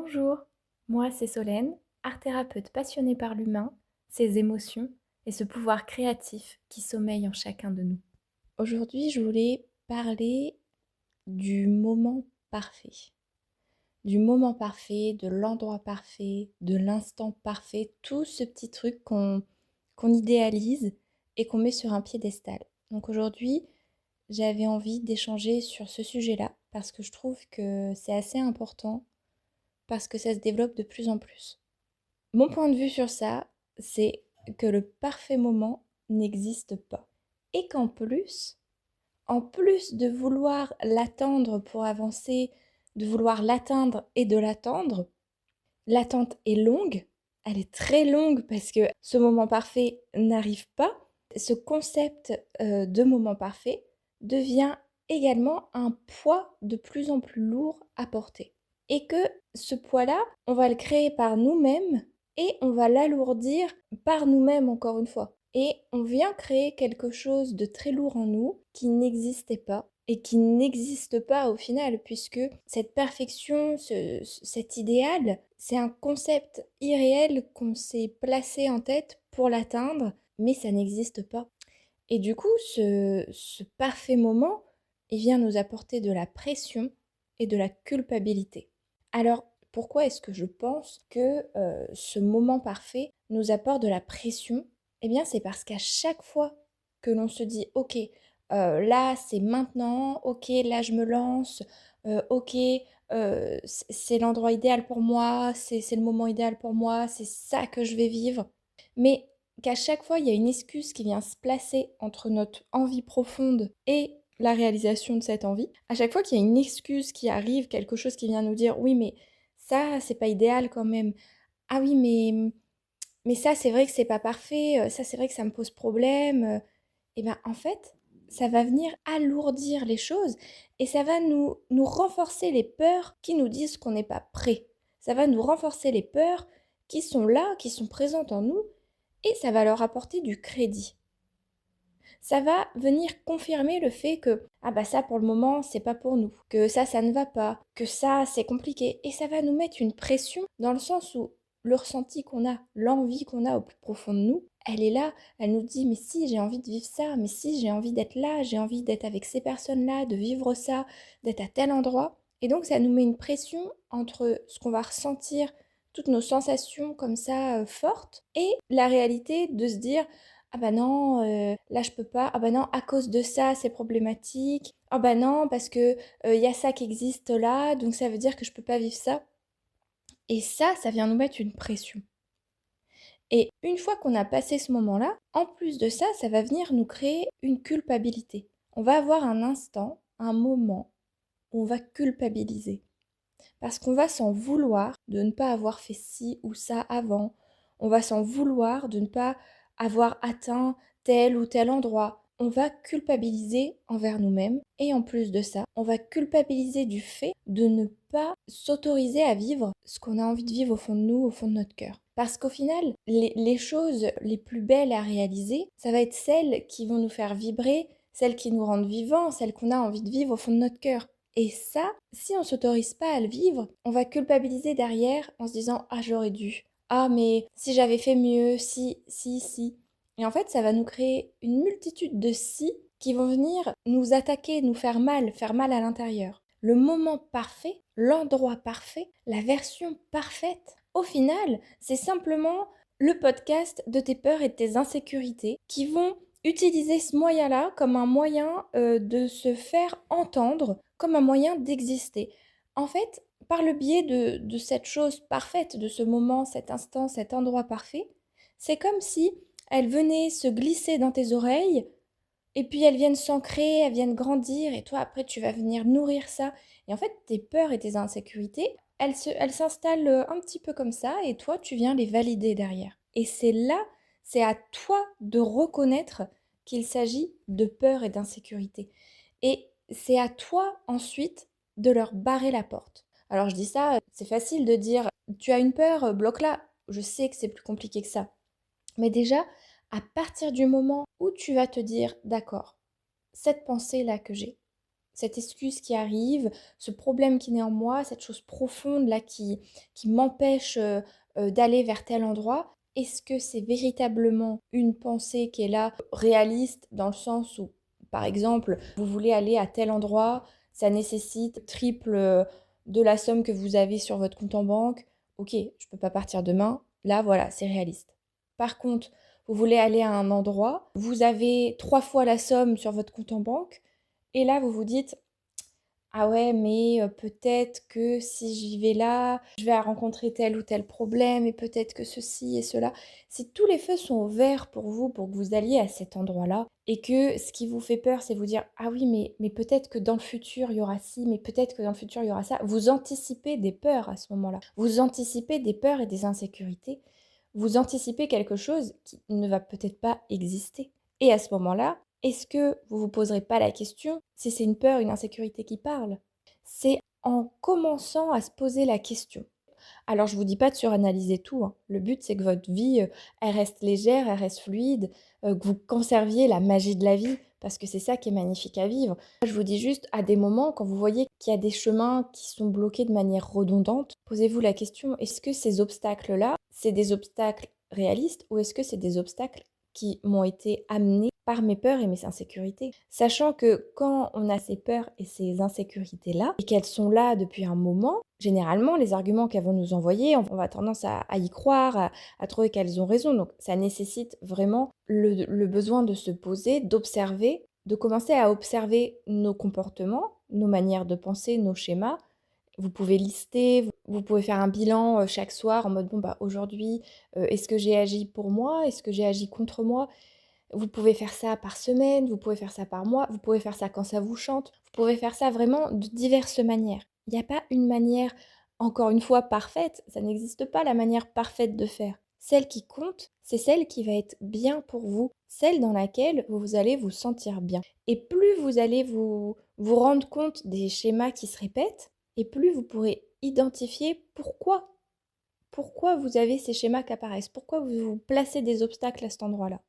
Bonjour, moi c'est Solène, art-thérapeute passionnée par l'humain, ses émotions et ce pouvoir créatif qui sommeille en chacun de nous. Aujourd'hui, je voulais parler du moment parfait. Du moment parfait, de l'endroit parfait, de l'instant parfait, tout ce petit truc qu'on idéalise et qu'on met sur un piédestal. Donc aujourd'hui, j'avais envie d'échanger sur ce sujet-là parce que je trouve que c'est assez important parce que ça se développe de plus en plus. Mon point de vue sur ça, c'est que le parfait moment n'existe pas. Et qu'en plus, en plus de vouloir l'attendre pour avancer, de vouloir l'atteindre et de l'attendre, l'attente est longue, elle est très longue parce que ce moment parfait n'arrive pas. Ce concept de moment parfait devient également un poids de plus en plus lourd à porter. Et que ce poids-là, on va le créer par nous-mêmes et on va l'alourdir par nous-mêmes encore une fois. Et on vient créer quelque chose de très lourd en nous qui n'existait pas et qui n'existe pas au final, puisque cette perfection, cet idéal, c'est un concept irréel qu'on s'est placé en tête pour l'atteindre, mais ça n'existe pas. Et du coup, ce parfait moment, il vient nous apporter de la pression et de la culpabilité. Alors, pourquoi est-ce que je pense que ce moment parfait nous apporte de la pression? Eh bien, c'est parce qu'à chaque fois que l'on se dit, ok, là c'est maintenant, ok, là je me lance, ok, c'est l'endroit idéal pour moi, c'est le moment idéal pour moi, c'est ça que je vais vivre. Mais qu'à chaque fois, il y a une excuse qui vient se placer entre notre envie profonde et la réalisation de cette envie. À chaque fois qu'il y a une excuse qui arrive, quelque chose qui vient nous dire oui, mais ça, c'est pas idéal quand même. Ah oui, mais ça, c'est vrai que c'est pas parfait. Ça, c'est vrai que ça me pose problème. Et bien, en fait, ça va venir alourdir les choses et ça va nous renforcer les peurs qui nous disent qu'on n'est pas prêt. Ça va nous renforcer les peurs qui sont là, qui sont présentes en nous et ça va leur apporter du crédit. Ça va venir confirmer le fait que ah bah ça pour le moment c'est pas pour nous, que ça ne va pas, que ça c'est compliqué et ça va nous mettre une pression dans le sens où le ressenti qu'on a, l'envie qu'on a au plus profond de nous, elle est là, elle nous dit mais si j'ai envie de vivre ça, mais si j'ai envie d'être là, j'ai envie d'être avec ces personnes-là, de vivre ça, d'être à tel endroit et donc ça nous met une pression entre ce qu'on va ressentir, toutes nos sensations comme ça fortes et la réalité de se dire ah bah non, là je peux pas. Ah bah non, à cause de ça, c'est problématique. Ah bah non, parce que y a ça qui existe là, donc ça veut dire que je peux pas vivre ça. Et ça vient nous mettre une pression. Et une fois qu'on a passé ce moment-là, en plus de ça, ça va venir nous créer une culpabilité. On va avoir un instant, un moment où on va culpabiliser. Parce qu'on va s'en vouloir de ne pas avoir fait ci ou ça avant. On va s'en vouloir de ne pas avoir atteint tel ou tel endroit. On va culpabiliser envers nous-mêmes et en plus de ça, on va culpabiliser du fait de ne pas s'autoriser à vivre ce qu'on a envie de vivre au fond de nous, au fond de notre cœur. Parce qu'au final, les choses les plus belles à réaliser, ça va être celles qui vont nous faire vibrer, celles qui nous rendent vivants, celles qu'on a envie de vivre au fond de notre cœur. Et ça, si on s'autorise pas à le vivre, on va culpabiliser derrière en se disant ah j'aurais dû. Ah mais si j'avais fait mieux, si. Et en fait, ça va nous créer une multitude de si qui vont venir nous attaquer, nous faire mal à l'intérieur. Le moment parfait, l'endroit parfait, la version parfaite, au final, c'est simplement le podcast de tes peurs et de tes insécurités qui vont utiliser ce moyen-là comme un moyen de se faire entendre, comme un moyen d'exister. En fait, par le biais de cette chose parfaite, de ce moment, cet instant, cet endroit parfait, c'est comme si elle venait se glisser dans tes oreilles et puis elles viennent s'ancrer, elles viennent grandir et toi après tu vas venir nourrir ça. Et en fait, tes peurs et tes insécurités, elles s'installent un petit peu comme ça et toi tu viens les valider derrière. Et c'est là, c'est à toi de reconnaître qu'il s'agit de peur et d'insécurité. Et c'est à toi ensuite de leur barrer la porte. Alors je dis ça, c'est facile de dire tu as une peur, bloque-la. Je sais que c'est plus compliqué que ça. Mais déjà, à partir du moment où tu vas te dire d'accord, cette pensée-là que j'ai, cette excuse qui arrive, ce problème qui naît en moi, cette chose profonde là qui m'empêche d'aller vers tel endroit, est-ce que c'est véritablement une pensée qui est là, réaliste, dans le sens où, par exemple, vous voulez aller à tel endroit, ça nécessite triple de la somme que vous avez sur votre compte en banque. Ok, je ne peux pas partir demain. Là, voilà, c'est réaliste. Par contre, vous voulez aller à un endroit, vous avez 3 fois la somme sur votre compte en banque, et là, vous vous dites, ah ouais, mais peut-être que si j'y vais là, je vais rencontrer tel ou tel problème et peut-être que ceci et cela. Si tous les feux sont ouverts pour vous, pour que vous alliez à cet endroit-là, et que ce qui vous fait peur, c'est vous dire, ah oui, mais peut-être que dans le futur, il y aura ci, mais peut-être que dans le futur, il y aura ça. Vous anticipez des peurs à ce moment-là. Vous anticipez des peurs et des insécurités. Vous anticipez quelque chose qui ne va peut-être pas exister. Et à ce moment-là, est-ce que vous vous poserez pas la question si c'est une peur, une insécurité qui parle? C'est en commençant à se poser la question. Alors je vous dis pas de suranalyser tout, hein. Le but c'est que votre vie, elle reste légère, elle reste fluide, que vous conserviez la magie de la vie, parce que c'est ça qui est magnifique à vivre. Je vous dis juste, à des moments, quand vous voyez qu'il y a des chemins qui sont bloqués de manière redondante, posez-vous la question, est-ce que ces obstacles-là, c'est des obstacles réalistes ou est-ce que c'est des obstacles qui m'ont été amenés par mes peurs et mes insécurités. Sachant que quand on a ces peurs et ces insécurités-là, et qu'elles sont là depuis un moment, généralement, les arguments qu'elles vont nous envoyer, on va tendance à y croire, à trouver qu'elles ont raison. Donc ça nécessite vraiment le besoin de se poser, d'observer, de commencer à observer nos comportements, nos manières de penser, nos schémas. Vous pouvez lister, vous pouvez faire un bilan chaque soir en mode, bon, bah aujourd'hui, est-ce que j'ai agi pour moi? Est-ce que j'ai agi contre moi? Vous pouvez faire ça par semaine, vous pouvez faire ça par mois, vous pouvez faire ça quand ça vous chante, vous pouvez faire ça vraiment de diverses manières. Il n'y a pas une manière, encore une fois, parfaite, ça n'existe pas la manière parfaite de faire. Celle qui compte, c'est celle qui va être bien pour vous, celle dans laquelle vous allez vous sentir bien. Et plus vous allez vous rendre compte des schémas qui se répètent, et plus vous pourrez identifier pourquoi vous avez ces schémas qui apparaissent, pourquoi vous vous placez des obstacles à cet endroit-là.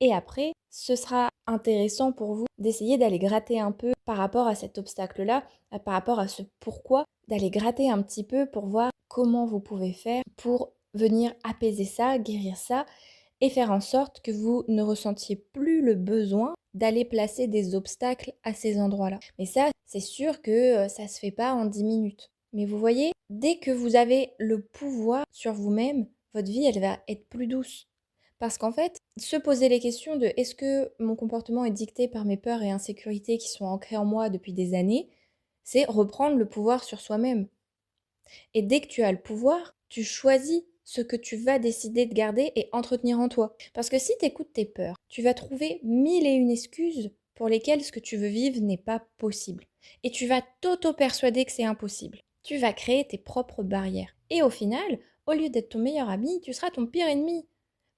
Et après, ce sera intéressant pour vous d'essayer d'aller gratter un peu par rapport à cet obstacle-là, par rapport à ce pourquoi, d'aller gratter un petit peu pour voir comment vous pouvez faire pour venir apaiser ça, guérir ça, et faire en sorte que vous ne ressentiez plus le besoin d'aller placer des obstacles à ces endroits-là. Mais ça, c'est sûr que ça se fait pas en 10 minutes. Mais vous voyez, dès que vous avez le pouvoir sur vous-même, votre vie, elle va être plus douce. Parce qu'en fait, se poser les questions de est-ce que mon comportement est dicté par mes peurs et insécurités qui sont ancrées en moi depuis des années, c'est reprendre le pouvoir sur soi-même. Et dès que tu as le pouvoir, tu choisis ce que tu vas décider de garder et entretenir en toi. Parce que si tu écoutes tes peurs, tu vas trouver 1001 excuses pour lesquelles ce que tu veux vivre n'est pas possible. Et tu vas t'auto-persuader que c'est impossible. Tu vas créer tes propres barrières. Et au final, au lieu d'être ton meilleur ami, tu seras ton pire ennemi.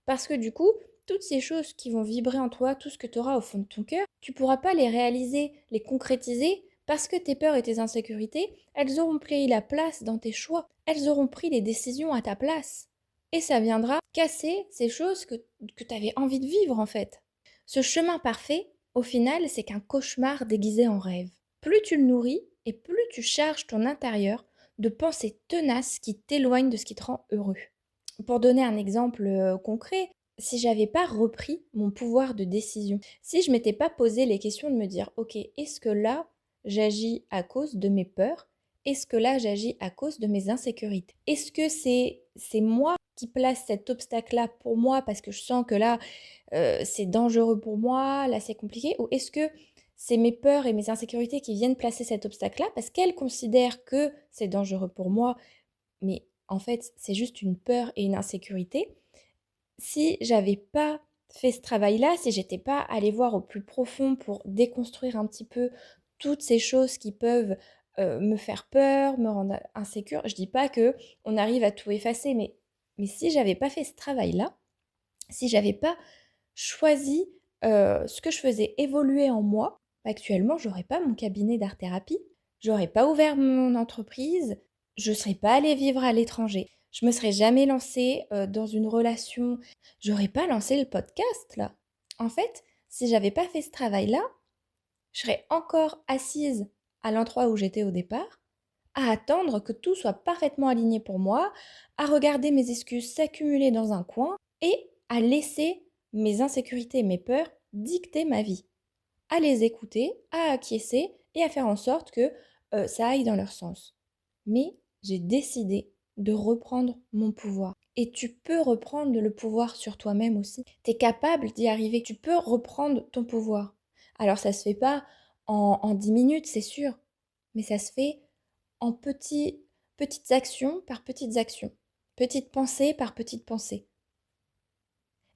Parce que du coup, toutes ces choses qui vont vibrer en toi, tout ce que tu auras au fond de ton cœur, tu ne pourras pas les réaliser, les concrétiser, parce que tes peurs et tes insécurités, elles auront pris la place dans tes choix. Elles auront pris les décisions à ta place. Et ça viendra casser ces choses que tu avais envie de vivre en fait. Ce chemin parfait, au final, c'est qu'un cauchemar déguisé en rêve. Plus tu le nourris et plus tu charges ton intérieur de pensées tenaces qui t'éloignent de ce qui te rend heureux. Pour donner un exemple concret, si j'avais pas repris mon pouvoir de décision, si je m'étais pas posé les questions de me dire, ok, est-ce que là, j'agis à cause de mes peurs? Est-ce que là, j'agis à cause de mes insécurités? Est-ce que c'est moi qui place cet obstacle-là pour moi parce que je sens que là, c'est dangereux pour moi, là, c'est compliqué? Ou est-ce que c'est mes peurs et mes insécurités qui viennent placer cet obstacle-là parce qu'elles considèrent que c'est dangereux pour moi, mais en fait, c'est juste une peur et une insécurité. Si j'avais pas fait ce travail-là, si j'étais pas allée voir au plus profond pour déconstruire un petit peu toutes ces choses qui peuvent me faire peur, me rendre insécure, je dis pas que on arrive à tout effacer, mais si j'avais pas fait ce travail-là, si j'avais pas choisi ce que je faisais évoluer en moi, actuellement, j'aurais pas mon cabinet d'art-thérapie, j'aurais pas ouvert mon entreprise, je serais pas allée vivre à l'étranger, je me serais jamais lancée dans une relation, j'aurais pas lancé le podcast là. En fait, si j'avais pas fait ce travail-là, je serai encore assise à l'endroit où j'étais au départ, à attendre que tout soit parfaitement aligné pour moi, à regarder mes excuses s'accumuler dans un coin et à laisser mes insécurités et mes peurs dicter ma vie, à les écouter, à acquiescer et à faire en sorte que ça aille dans leur sens. Mais j'ai décidé de reprendre mon pouvoir. Et tu peux reprendre le pouvoir sur toi-même aussi. Tu es capable d'y arriver. Tu peux reprendre ton pouvoir. Alors ça se fait pas en 10 minutes, c'est sûr. Mais ça se fait en petites actions par petites actions. Petites pensées par petites pensées.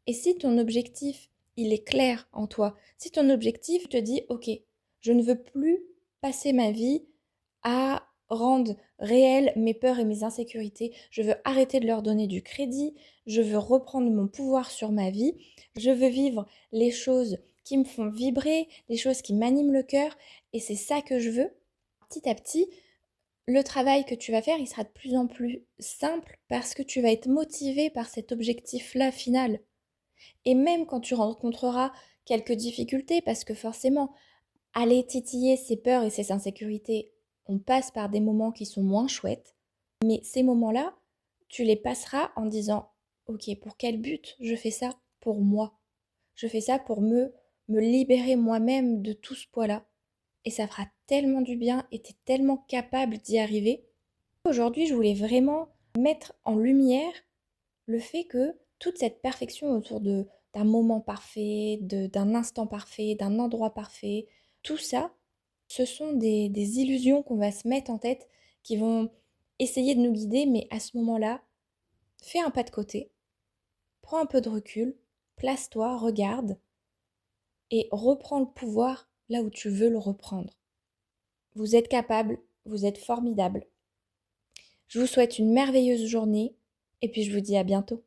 Et si ton objectif, il est clair en toi, si ton objectif te dit, ok, je ne veux plus passer ma vie à rendre réelles mes peurs et mes insécurités, je veux arrêter de leur donner du crédit, je veux reprendre mon pouvoir sur ma vie, je veux vivre les choses qui me font vibrer, les choses qui m'animent le cœur, et c'est ça que je veux. Petit à petit, le travail que tu vas faire, il sera de plus en plus simple parce que tu vas être motivé par cet objectif-là final. Et même quand tu rencontreras quelques difficultés, parce que forcément, aller titiller ses peurs et ses insécurités, on passe par des moments qui sont moins chouettes, mais ces moments-là, tu les passeras en disant, ok, pour quel but je fais ça? Pour moi. Je fais ça pour me libérer moi-même de tout ce poids-là. Et ça fera tellement du bien et tu es tellement capable d'y arriver. Aujourd'hui, je voulais vraiment mettre en lumière le fait que toute cette perfection autour d'un moment parfait, d'un instant parfait, d'un endroit parfait, tout ça, ce sont des illusions qu'on va se mettre en tête qui vont essayer de nous guider, mais à ce moment-là, fais un pas de côté, prends un peu de recul, place-toi, regarde et reprends le pouvoir là où tu veux le reprendre. Vous êtes capable, vous êtes formidable. Je vous souhaite une merveilleuse journée et puis je vous dis à bientôt.